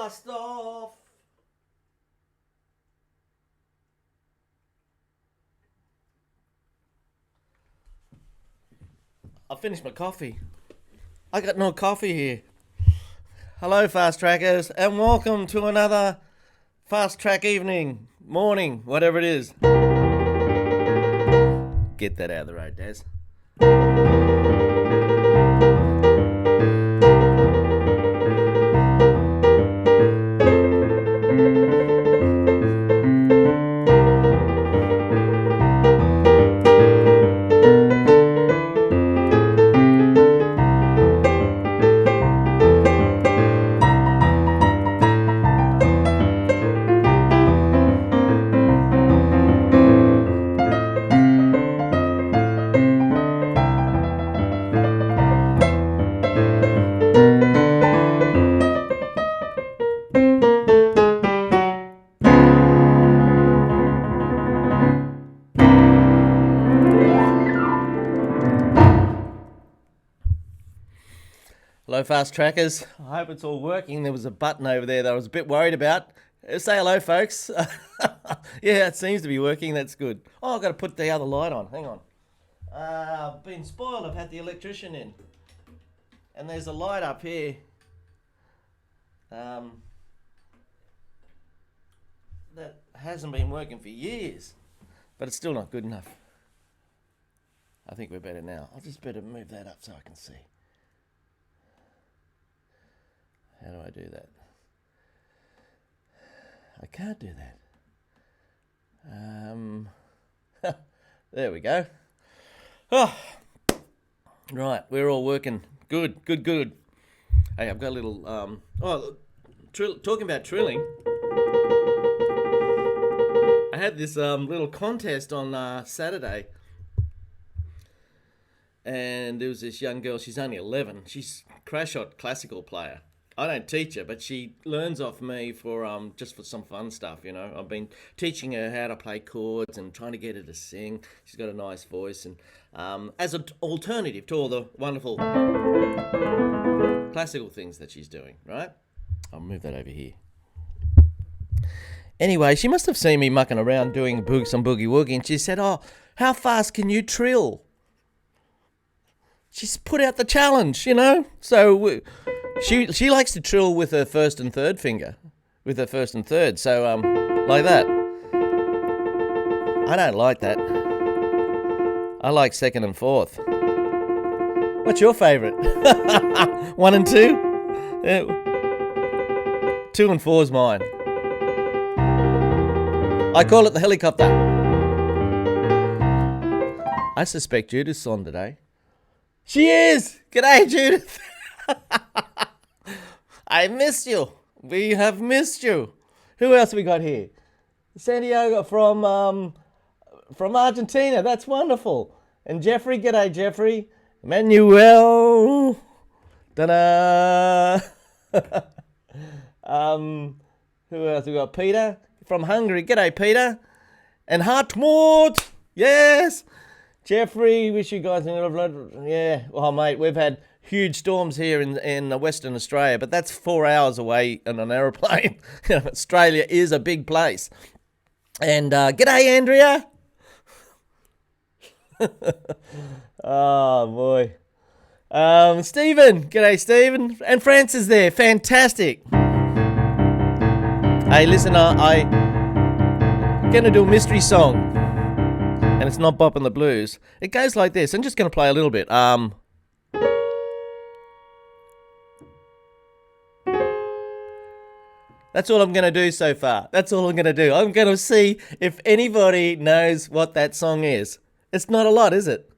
blast off. I finished my coffee. I got no coffee here. Hello, fast trackers, and welcome to another fast track evening, morning, whatever it is. Get that out of the road, Daz. Hello, fast trackers. I hope it's all working. There was a button over there that I was a bit worried about. Say hello, folks. Yeah, it seems to be working. That's good. Oh, I've got to put the other light on. Hang on. I've been spoiled. I've had the electrician in. And there's a light up here. That hasn't been working for years. But it's still not good enough. I think we're better now. I'll just better move that up so I can see. How do I do that? I can't do that. There we go. Oh, right, we're all working. Good. Hey, I've got a little. Talking about trilling. I had this little contest on Saturday, and there was this young girl. She's only 11. She's a crash shot classical player. I don't teach her, but she learns off me for just for some fun stuff, you know. I've been teaching her how to play chords and trying to get her to sing. She's got a nice voice, and as an alternative to all the wonderful classical things that she's doing, right? I'll move that over here. Anyway, she must have seen me mucking around doing some boogie woogie, and she said, "Oh, how fast can you trill?" She's put out the challenge, you know. So she likes to trill with her first and third finger, with her first and third. So like that. I don't like that. I like second and fourth. What's your favourite? 1 and 2? Yeah. 2 and 4's mine. I call it the helicopter. I suspect Judith's on today. She is! G'day, Judith! I missed you. We have missed you. Who else we got here? Santiago from Argentina. That's wonderful. And Jeffrey. G'day, Jeffrey. Manuel. Ta-da! Who else we got? Peter from Hungary. G'day, Peter. And Hartmut. Yes. Jeffrey, wish you guys... Yeah. Oh, mate, we've had huge storms here in Western Australia, but that's 4 hours away in an aeroplane. Australia is a big place. And g'day, Andrea. Oh, boy. Stephen. G'day, Stephen. And Francis there. Fantastic. Hey, listen, I'm going to do a mystery song. And it's not bopping the blues. It goes like this. I'm just going to play a little bit. That's all I'm going to do so far. That's all I'm going to do. I'm going to see if anybody knows what that song is. It's not a lot, is it?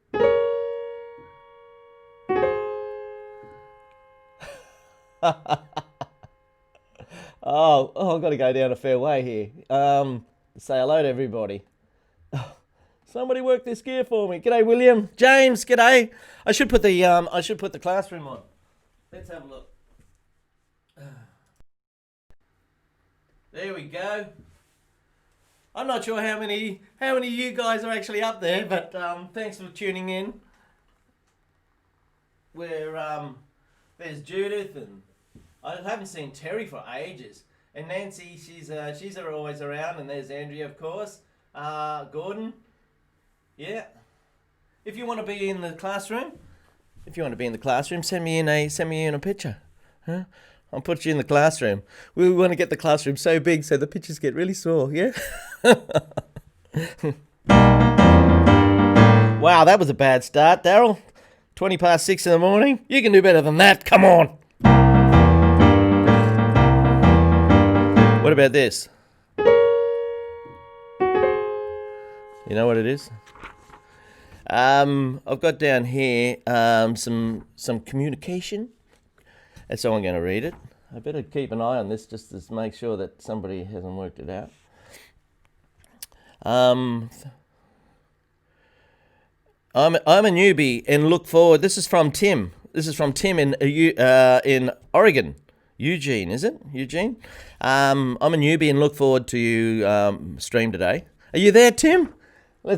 I've got to go down a fair way here. Say hello to everybody. Somebody work this gear for me. G'day, William. James, g'day. I should put the classroom on. Let's have a look. There we go. I'm not sure how many of you guys are actually up there, but thanks for tuning in. There's Judith and I haven't seen Terry for ages. And Nancy, she's always around. And there's Andrea, of course. Gordon. Yeah. If you want to be in the classroom, send me in a picture. Huh? I'll put you in the classroom. We want to get the classroom so big so the pictures get really small, yeah? Wow, that was a bad start, Daryl. 20 past 6 in the morning. You can do better than that. Come on. What about this? You know what it is? I've got down here some communication. And so I'm going to read it. I better keep an eye on this just to make sure that somebody hasn't worked it out. I'm a newbie and look forward. This is from Tim. This is from Tim in Oregon. Eugene, is it? Eugene? I'm a newbie and look forward to you stream today. Are you there, Tim? I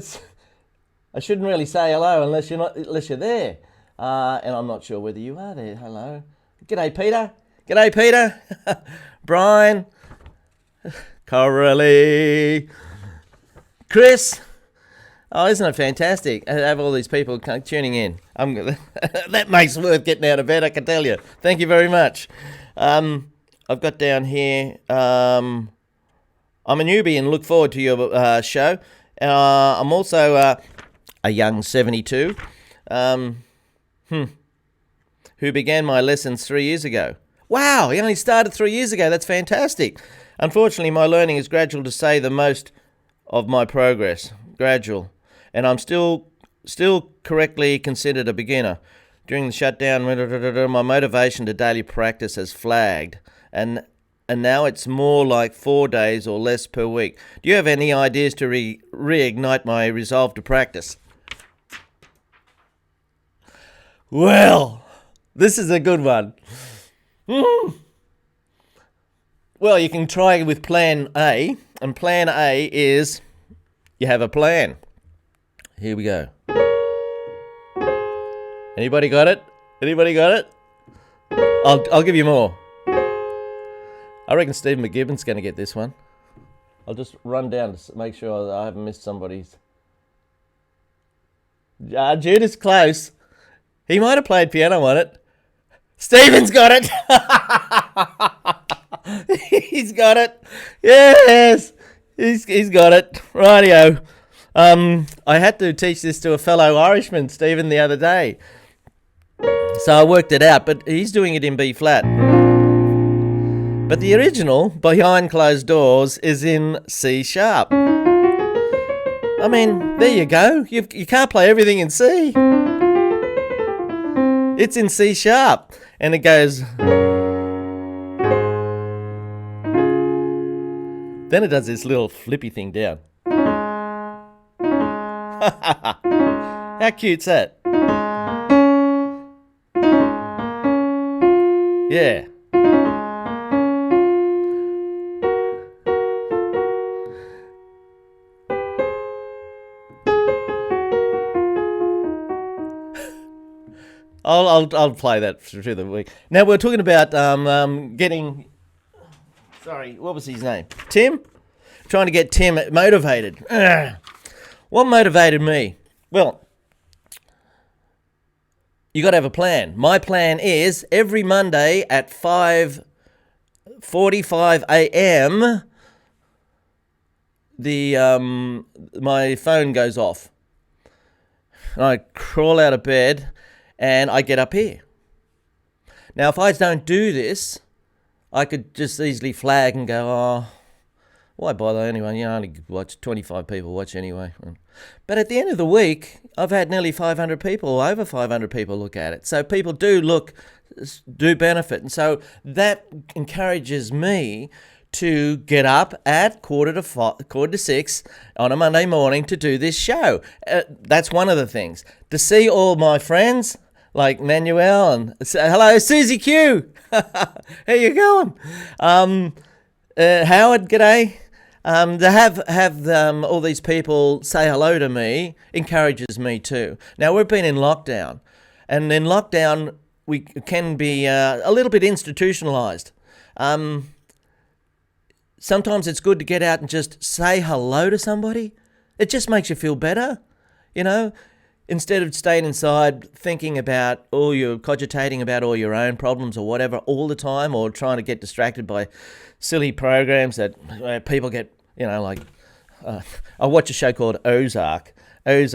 shouldn't really say hello unless you're there. And I'm not sure whether you are there. Hello. G'day, Peter. G'day, Peter. Brian. Coralie. Chris. Oh, isn't it fantastic? I have all these people tuning in. That makes it worth getting out of bed, I can tell you. Thank you very much. I've got down here, I'm a newbie and look forward to your show. I'm also a young 72 who began my lessons 3 years ago. Wow, he only started 3 years ago. That's fantastic. Unfortunately, my learning is gradual, to say the most of my progress. Gradual. And I'm still correctly considered a beginner. During the shutdown, my motivation to daily practice has flagged. And now it's more like 4 days or less per week. Do you have any ideas to reignite my resolve to practice? Well, this is a good one. Well, you can try with plan A. And plan A is you have a plan. Here we go. Anybody got it? Anybody got it? I'll give you more. I reckon Stephen McGibbon's going to get this one. I'll just run down to make sure that I haven't missed somebody's. Jude is close. He might have played piano on it. Stephen's got it. He's got it. Yes. He's got it. Rightio. I had to teach this to a fellow Irishman, Stephen, the other day. So I worked it out, but he's doing it in B flat. But the original, Behind Closed Doors, is in C sharp. I mean, there you go. You can't play everything in C. It's in C sharp. And it goes... Then it does this little flippy thing down. How cute's that? Yeah. I'll play that through the week. Now we're talking about getting. Sorry, what was his name? Tim? Trying to get Tim motivated. What motivated me? Well, you got to have a plan. My plan is every Monday at 5:45 a.m. My phone goes off. And I crawl out of bed and I get up here. Now, if I don't do this, I could just easily flag and go, oh, why bother anyway? You only watch 25 people watch anyway. But at the end of the week, I've had nearly 500 people, over 500 people look at it. So people do benefit. And so that encourages me to get up at quarter to 6 on a Monday morning to do this show. That's one of the things. To see all my friends like Manuel and hello, Susie Q. How you going? Howard, g'day. To have all these people say hello to me encourages me too. Now, we've been in lockdown, and in lockdown, we can be a little bit institutionalized. Sometimes it's good to get out and just say hello to somebody. It just makes you feel better, you know, instead of staying inside thinking about cogitating about all your own problems or whatever all the time, or trying to get distracted by silly programs that people get, you know, like I watch a show called Ozark. I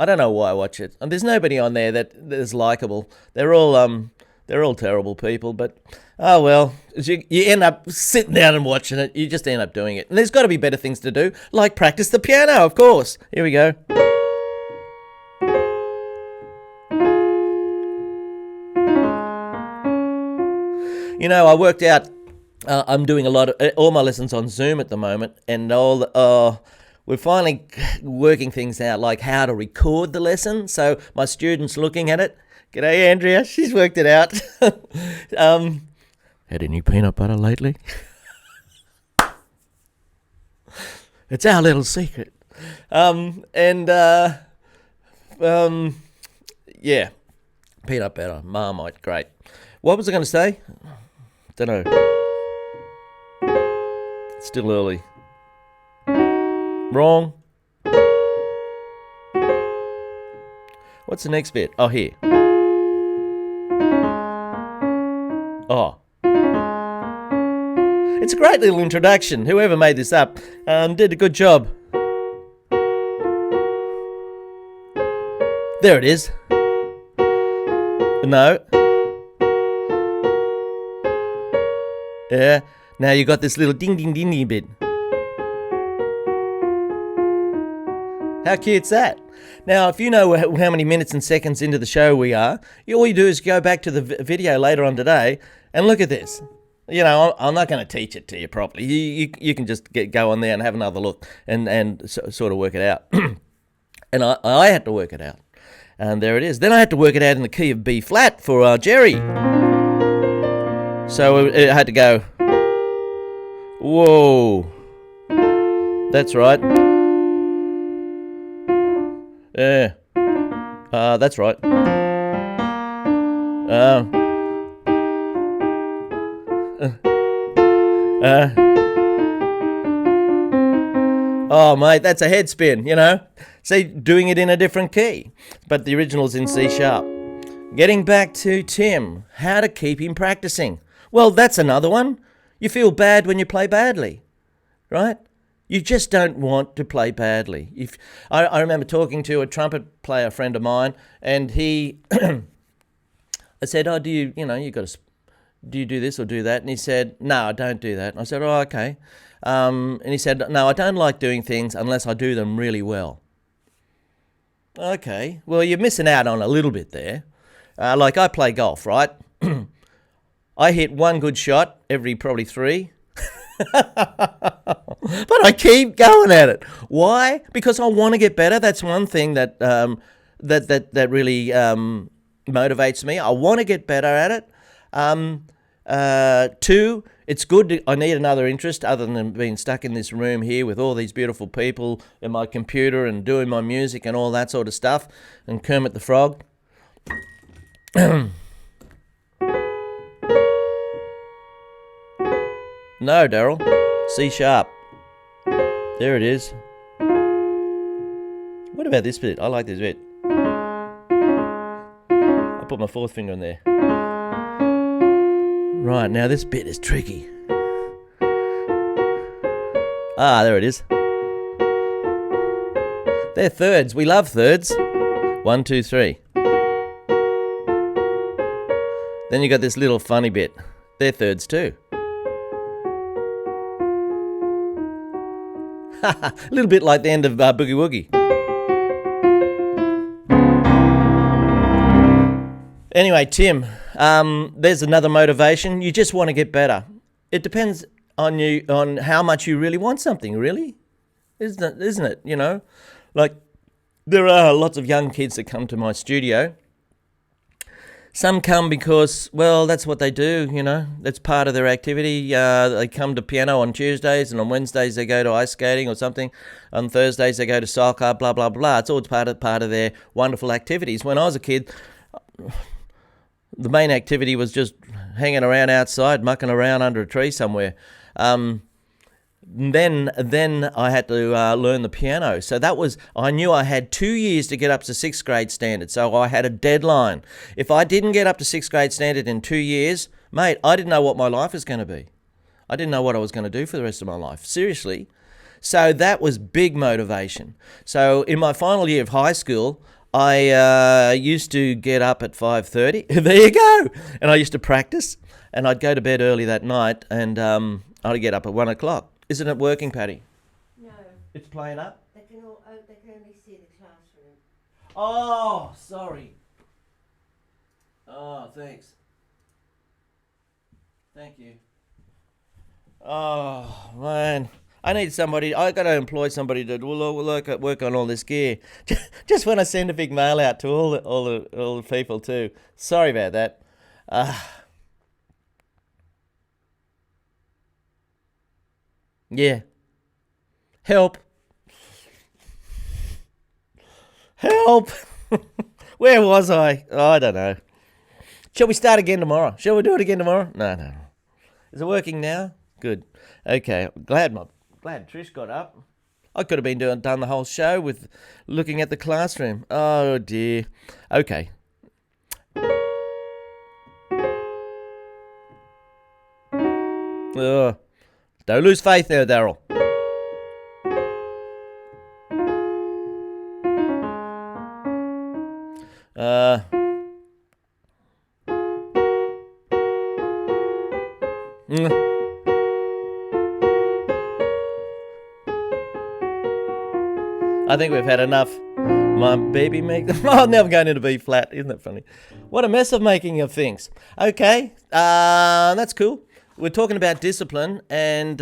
don't know why I watch it, and there's nobody on there that is likable. They're all terrible people, but oh well, you end up sitting down and watching it. You just end up doing it, and there's got to be better things to do, like practice the piano, of course. Here we go. You know, I worked out. I'm doing all my lessons on Zoom at the moment, and we're finally working things out, like how to record the lesson. So my students looking at it. G'day, Andrea. She's worked it out. Had any peanut butter lately? It's our little secret. Yeah, peanut butter, Marmite, great. What was I going to say? Don't know. It's still early. Wrong. What's the next bit? Oh, here. Oh. It's a great little introduction. Whoever made this up did a good job. There it is. No. Yeah. Now you got this little ding ding ding ding bit. How cute's that? Now, if you know how many minutes and seconds into the show we are, all you do is go back to the video later on today and look at this. You know, I'm not going to teach it to you properly. You can just go on there and have another look and sort of work it out. And I had to work it out. And there it is. Then I had to work it out in the key of B flat for Jerry. So it had to go, whoa. That's right. Yeah. That's right. Oh, mate, that's a head spin, you know. See, doing it in a different key. But the original's in C sharp. Getting back to Tim, how to keep him practicing. Well, that's another one. You feel bad when you play badly, right? You just don't want to play badly. I remember talking to a trumpet player friend of mine, and he, I said, "Oh, do you do this or do that?" And he said, "No, I don't do that." And I said, "Oh, okay." And he said, "No, I don't like doing things unless I do them really well." Okay, well, you're missing out on a little bit there. Like I play golf, right? I hit one good shot every probably 3. But I keep going at it. Why? Because I want to get better. That's one thing that that really motivates me. I want to get better at it. 2, it's good. I need another interest other than being stuck in this room here with all these beautiful people and my computer and doing my music and all that sort of stuff. And Kermit the Frog. No, Daryl. C sharp. There it is. What about this bit? I like this bit. I put my 4th finger in there. Right, now this bit is tricky. Ah, there it is. They're thirds. We love thirds. 1, 2, 3. Then you got this little funny bit. They're thirds too. A little bit like the end of Boogie Woogie. Anyway, Tim, there's another motivation. You just want to get better. It depends on you, on how much you really want something, really. Isn't it? You know, like there are lots of young kids that come to my studio. Some come because, well, that's what they do, you know. That's part of their activity. They come to piano on Tuesdays, and on Wednesdays they go to ice skating or something. On Thursdays they go to soccer, blah, blah, blah. It's all part of their wonderful activities. When I was a kid, the main activity was just hanging around outside, mucking around under a tree somewhere. Then I had to learn the piano. So I knew I had 2 years to get up to 6th grade standard. So I had a deadline. If I didn't get up to 6th grade standard in 2 years, mate, I didn't know what my life was going to be. I didn't know what I was going to do for the rest of my life. Seriously. So that was big motivation. So in my final year of high school, I used to get up at 5:30. There you go. And I used to practice. And I'd go to bed early that night. And I'd get up at 1 o'clock. Isn't it working, Patty? No. It's playing up? They can only see the classroom. Oh, sorry. Oh, thanks. Thank you. Oh, man. I got to employ somebody to work on all this gear. Just when I send a big mail out to all the people too. Sorry about that. Yeah. Help. Help. Where was I? Oh, I don't know. Shall we start again tomorrow? Shall we do it again tomorrow? No. Is it working now? Good. Okay. Glad Trish got up. I could have been done the whole show with looking at the classroom. Oh dear. Okay. Don't lose faith there, Daryl. I think we've had enough. My baby make them. Oh, now I'm going into B flat. Isn't that funny? What a mess of making of things. Okay, that's cool. We're talking about discipline, and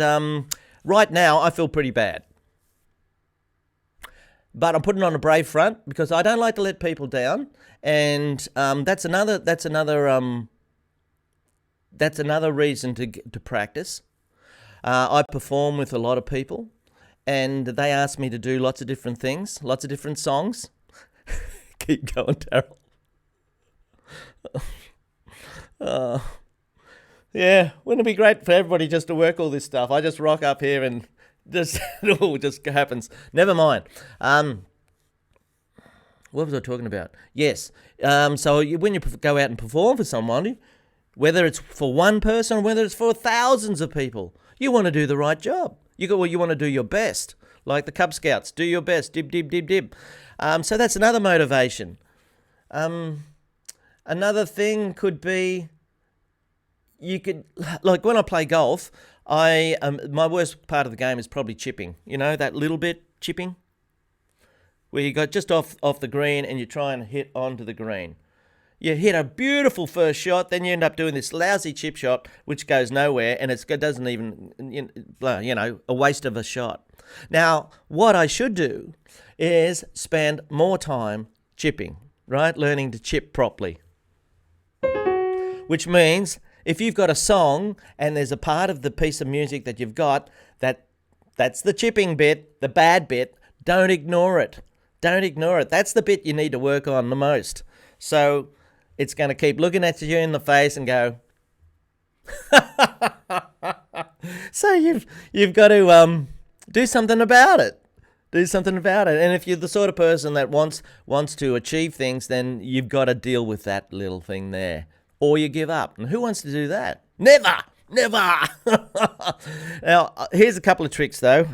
right now I feel pretty bad. But I'm putting on a brave front because I don't like to let people down, and that's another reason to practice. I perform with a lot of people, and they ask me to do lots of different things, lots of different songs. Keep going, Daryl. Yeah, wouldn't it be great for everybody just to work all this stuff? I just rock up here and it all just happens. Never mind. What was I talking about? Yes. So when you go out and perform for somebody, whether it's for one person or whether it's for thousands of people, you want to do the right job. You want to do your best, like the Cub Scouts. Do your best. Dib, dib, dib, dib. So that's another motivation. Another thing could be, like when I play golf, my worst part of the game is probably chipping. You know, that little bit chipping, where you got just off the green and you try and hit onto the green. You hit a beautiful first shot, then you end up doing this lousy chip shot, which goes nowhere, and it doesn't even, a waste of a shot. Now, what I should do is spend more time chipping, right? Learning to chip properly. Which means if you've got a song and there's a part of the piece of music that you've got that's the chipping bit, the bad bit, don't ignore it. Don't ignore it. That's the bit you need to work on the most. So it's going to keep looking at you in the face and go. So you've got to do something about it. Do something about it. And if you're the sort of person that wants to achieve things, then you've got to deal with that little thing there. Or you give up. And who wants to do that? Never! Now, here's a couple of tricks, though.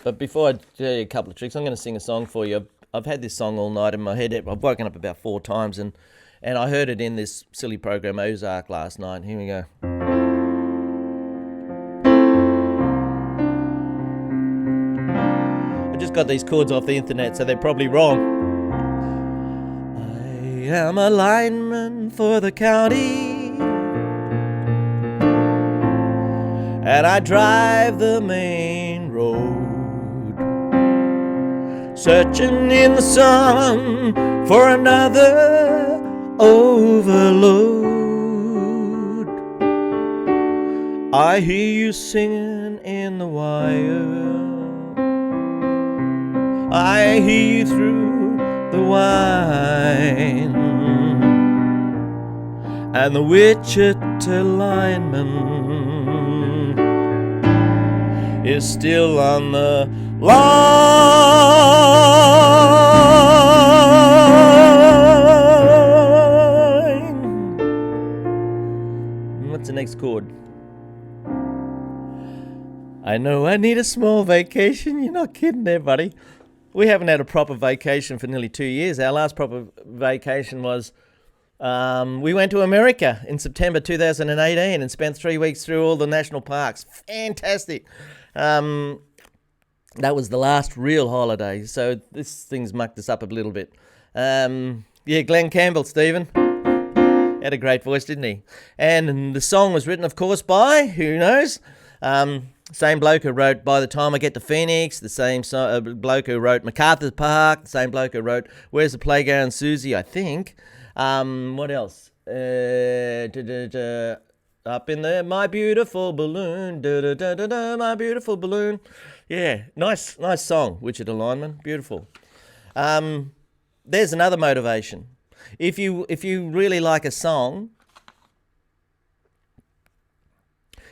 But before I tell you a couple of tricks, I'm going to sing a song for you. I've had this song all night in my head. I've woken up about 4 times, and I heard it in this silly program, Ozark, last night. Here we go. I just got these chords off the internet, so they're probably wrong. I am a lineman for the county, and I drive the main road, searching in the sun for another overload. I hear you singing in the wire, I hear you through the wine. and the Wichita lineman is still on the line. What's the next chord? I know I need a small vacation. You're not kidding there, buddy. We haven't had a proper vacation for nearly 2 years. Our last proper vacation was we went to America in September 2018 and spent 3 weeks through all the national parks. Fantastic. That was the last real holiday. So this thing's mucked us up a little bit. Yeah, Glenn Campbell, Stephen. Had a great voice, didn't he? And the song was written, of course, by, who knows? Same bloke who wrote By the Time I Get to Phoenix, the same bloke who wrote MacArthur Park, the same bloke who wrote Where's the Playground Susie, I think. What else? Up in there, My Beautiful Balloon, My Beautiful Balloon. Yeah, nice song, Wichita Lineman, beautiful. There's another motivation. If you really like a song,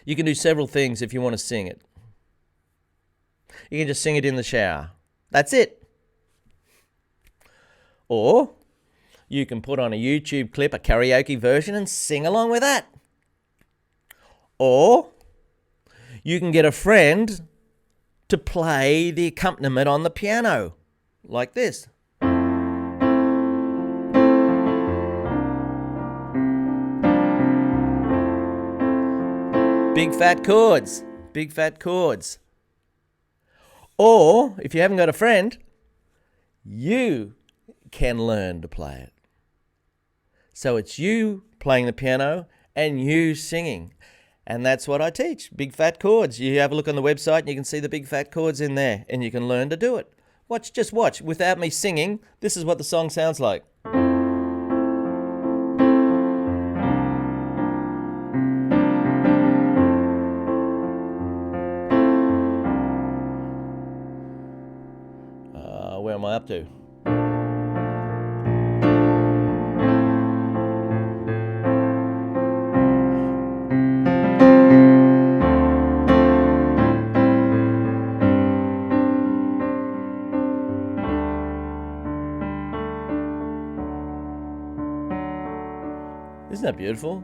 you can do several things if you want to sing it. You can just sing it in the shower. That's it. Or you can put on a YouTube clip, a karaoke version, and sing along with that. Or you can get a friend to play the accompaniment on the piano, like this. Big fat chords. Big fat chords. Or, if you haven't got a friend, you can learn to play it. So it's you playing the piano and you singing. And that's what I teach. Big fat chords. You have a look on the website and you can see the big fat chords in there and you can learn to do it. Just watch. Without me singing, this is what the song sounds like. Where am I up to? Isn't that beautiful?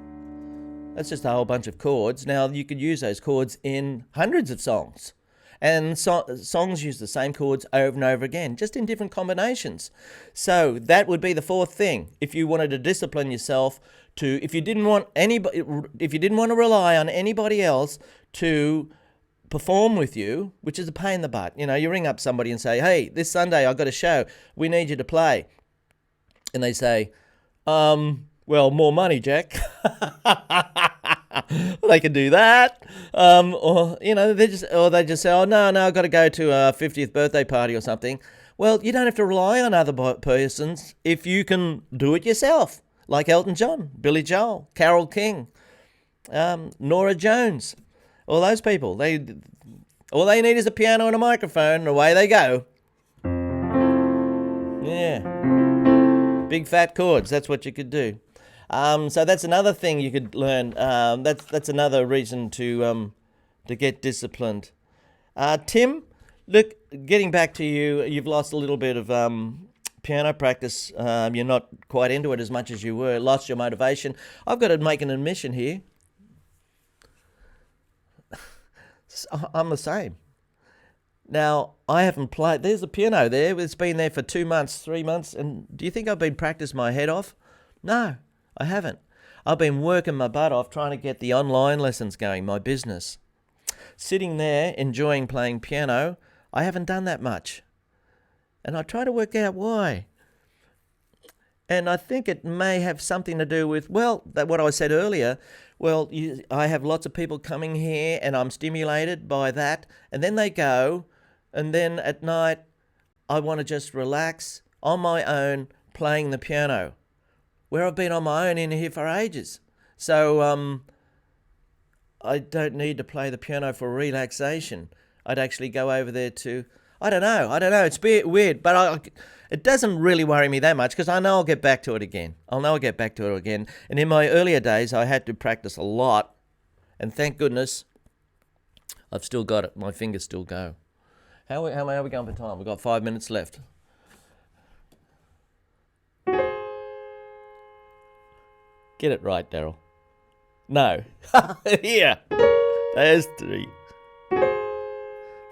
That's just a whole bunch of chords. Now, you could use those chords in hundreds of songs. And songs use the same chords over and over again, just in different combinations. So that would be the fourth thing. If you wanted to discipline yourself to, if you didn't want to rely on anybody else to perform with you, which is a pain in the butt. You know, you ring up somebody and say, hey, this Sunday I've got a show. We need you to play. And they say, well, more money, Jack. They can do that, or you know, they just say, oh no, I've got to go to a 50th birthday party or something. Well, you don't have to rely on other persons if you can do it yourself, like Elton John, Billy Joel, Carole King, Norah Jones, all those people. All they need is a piano and a microphone, and away they go. Yeah, big fat chords. That's what you could do. So that's another thing you could learn. That's another reason to get disciplined. Tim, look, getting back to you, you've lost a little bit of piano practice. You're not quite into it as much as you were. Lost your motivation. I've got to make an admission here. I'm the same. Now, I haven't played. There's a piano there. It's been there for 2 months, 3 months. And do you think I've been practicing my head off? No. I haven't. I've been working my butt off trying to get the online lessons going, my business. Sitting there enjoying playing piano, I haven't done that much. And I try to work out why. And I think it may have something to do with, well, what I said earlier. Well, I have lots of people coming here and I'm stimulated by that. And then they go, and then at night I want to just relax on my own playing the piano, where I've been on my own in here for ages. So I don't need to play the piano for relaxation. I'd actually go over there to, I don't know. It's a bit weird, but it doesn't really worry me that much because I know I'll get back to it again. And in my earlier days, I had to practice a lot, and thank goodness I've still got it. My fingers still go. How are we going for time? We've got 5 minutes left. Get it right, Daryl. No. Here. There's 3.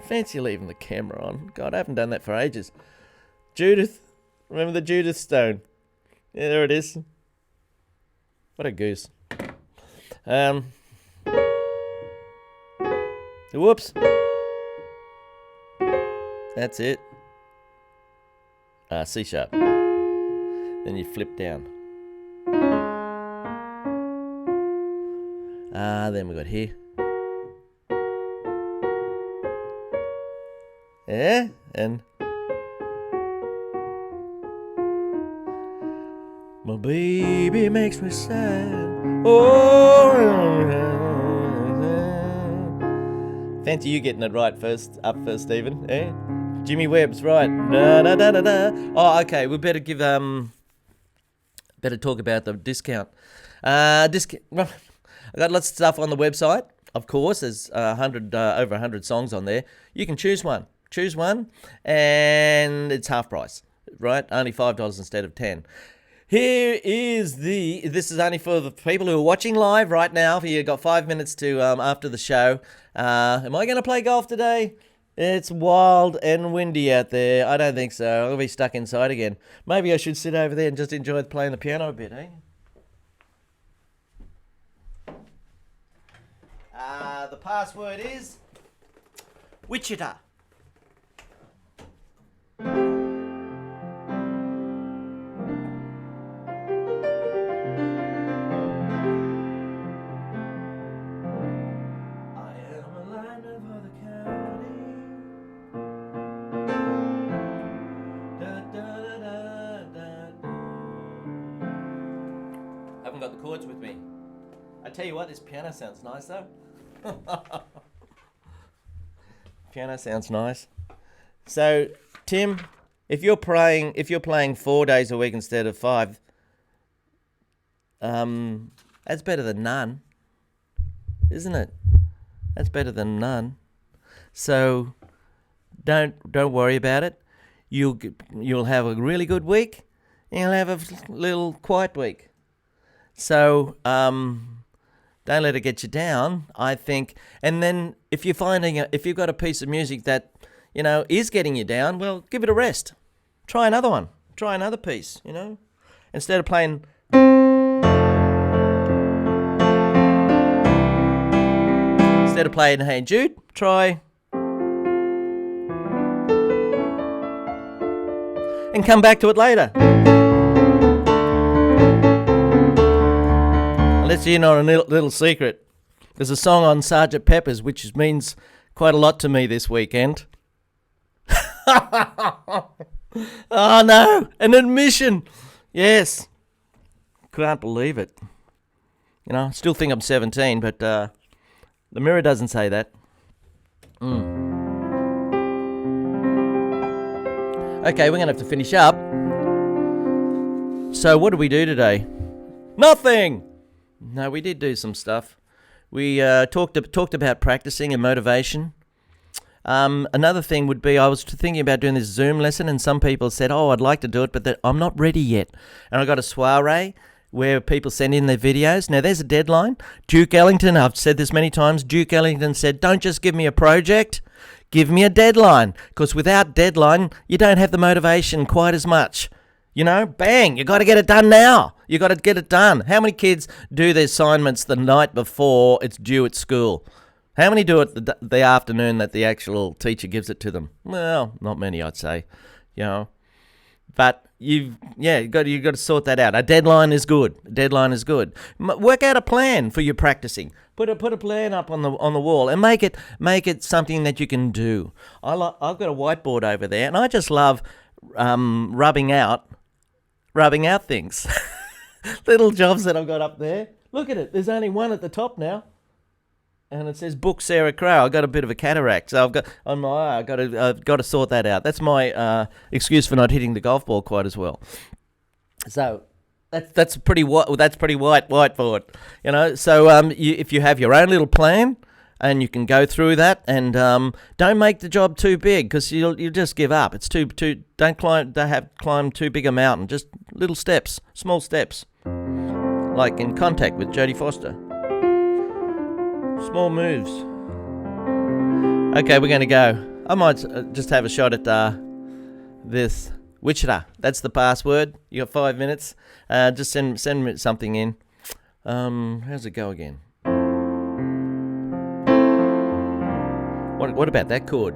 Fancy leaving the camera on. God, I haven't done that for ages. Judith. Remember the Judith stone? Yeah, there it is. What a goose. Whoops. That's it. C sharp. Then you flip down. Then we got here. Yeah, and my baby makes me sad. Oh, fancy you getting it right first, Stephen. Eh? Jimmy Webb's right. Da da da da da. Oh, okay. We better give better talk about the discount. I got lots of stuff on the website. Of course, there's over 100 songs on there. You can choose one. And it's half price, right? Only $5 instead of $10. This is only for the people who are watching live right now. You've got 5 minutes to after the show. Am I going to play golf today? It's wild and windy out there. I don't think so. I'll be stuck inside again. Maybe I should sit over there and just enjoy playing the piano a bit, eh? The password is Wichita. Got the chords with me. I tell you what, this piano sounds nice though. Piano sounds nice. So, Tim, if you're playing 4 days a week instead of 5, that's better than none, isn't it? That's better than none. So, don't worry about it. You'll have a really good week, and you'll have a little quiet week. So, don't let it get you down, I think. And then if you've got a piece of music that, is getting you down, well, give it a rest. Try another one. Try another piece, Instead of playing... Hey Jude, try... And come back to it later. I'll let you in on a little secret. There's a song on Sgt. Pepper's which means quite a lot to me this weekend. Oh no, an admission. Yes. Can't believe it. Still think I'm 17, but the mirror doesn't say that. Okay, we're going to have to finish up. So what did we do today? Nothing! No, we did do some stuff. We talked about practicing and motivation. Another thing would be I was thinking about doing this Zoom lesson, and some people said, I'd like to do it, but I'm not ready yet. And I got a soiree where people send in their videos. Now, there's a deadline. Duke Ellington, I've said this many times, Duke Ellington said, don't just give me a project, give me a deadline. Because without deadline, you don't have the motivation quite as much. Bang, you got to get it done now. You got to get it done. How many kids do their assignments the night before it's due at school? How many do it the afternoon that the actual teacher gives it to them? Well, not many, I'd say. But you've got to sort that out. A deadline is good. Work out a plan for your practicing. Put a plan up on the wall and make it something that you can do. I've got a whiteboard over there, and I just love rubbing out things. Little jobs that I've got up there. Look at it. There's only one at the top now. and it says book Sarah Crow. I got a bit of a cataract, so I've got on my eye. I've got to sort that out. That's my excuse for not hitting the golf ball quite as well. So that's pretty white. That's pretty whiteboard, you know. So if you have your own little plan, and you can go through that, and don't make the job too big, because you'll just give up. It's too don't climb too big a mountain. Just little steps, small steps, like in Contact with Jodie Foster. Small moves. Okay, we're going to go. I might just have a shot at this Wichita. That's the password. You got 5 minutes. Just send me something in. How's it go again? What about that chord?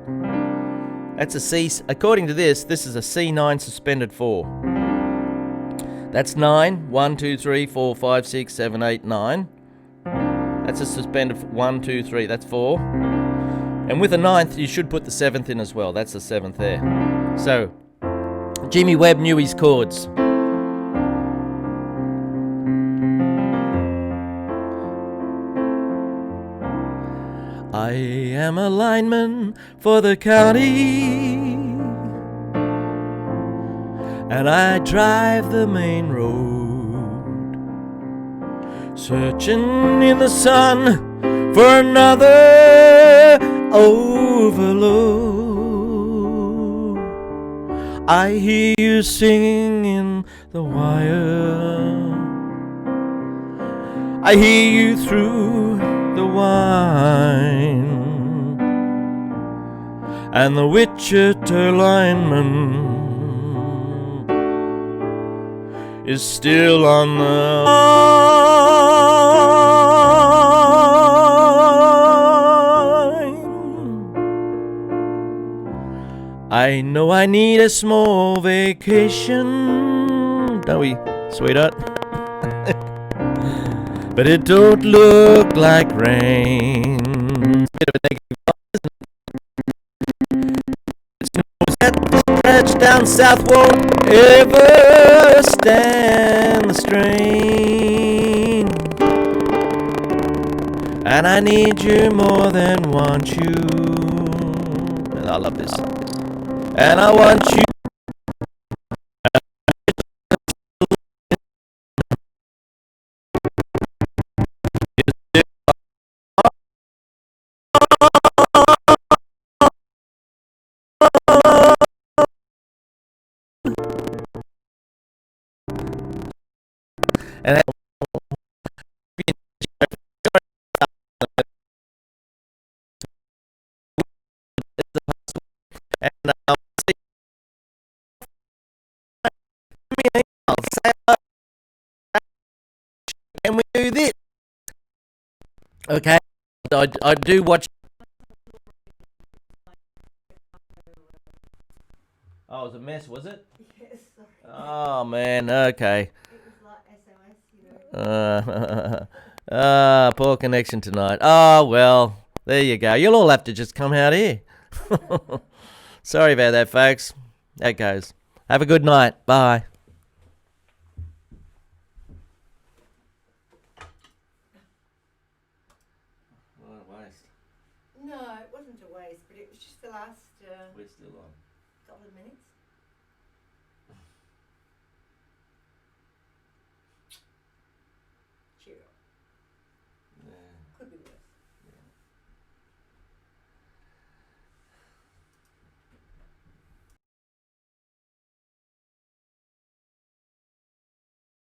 That's a C. According to this is a C9 suspended 4. That's 9. 1, 2, 3, 4, 5, 6, 7, 8, 9. That's a suspended 1, 2, 3. That's 4. And with a 9th, you should put the 7th in as well. That's the 7th there. So, Jimmy Webb knew his chords. I am a lineman for the county, and I drive the main road, searching in the sun for another overload. I hear you singing in the wire, I hear you through the wine, and the Wichita lineman is still on the line. I know I need a small vacation, don't we, sweetheart? But it don't look like rain. Bit of a negative vibe, that stretch down south won't ever stand the strain. And I need you more than want you. And I love this. And I want you. And can we do this? Okay, I do watch. Oh, it was a mess, was it? Yes, sorry. Oh man, okay. It was like SMS, you know. Poor connection tonight. Oh well, there you go. You'll all have to just come out here. Sorry about that, folks. That goes. Have a good night. Bye. What a waste. No, it wasn't a waste, but it was just the last We're still on. couple of minutes.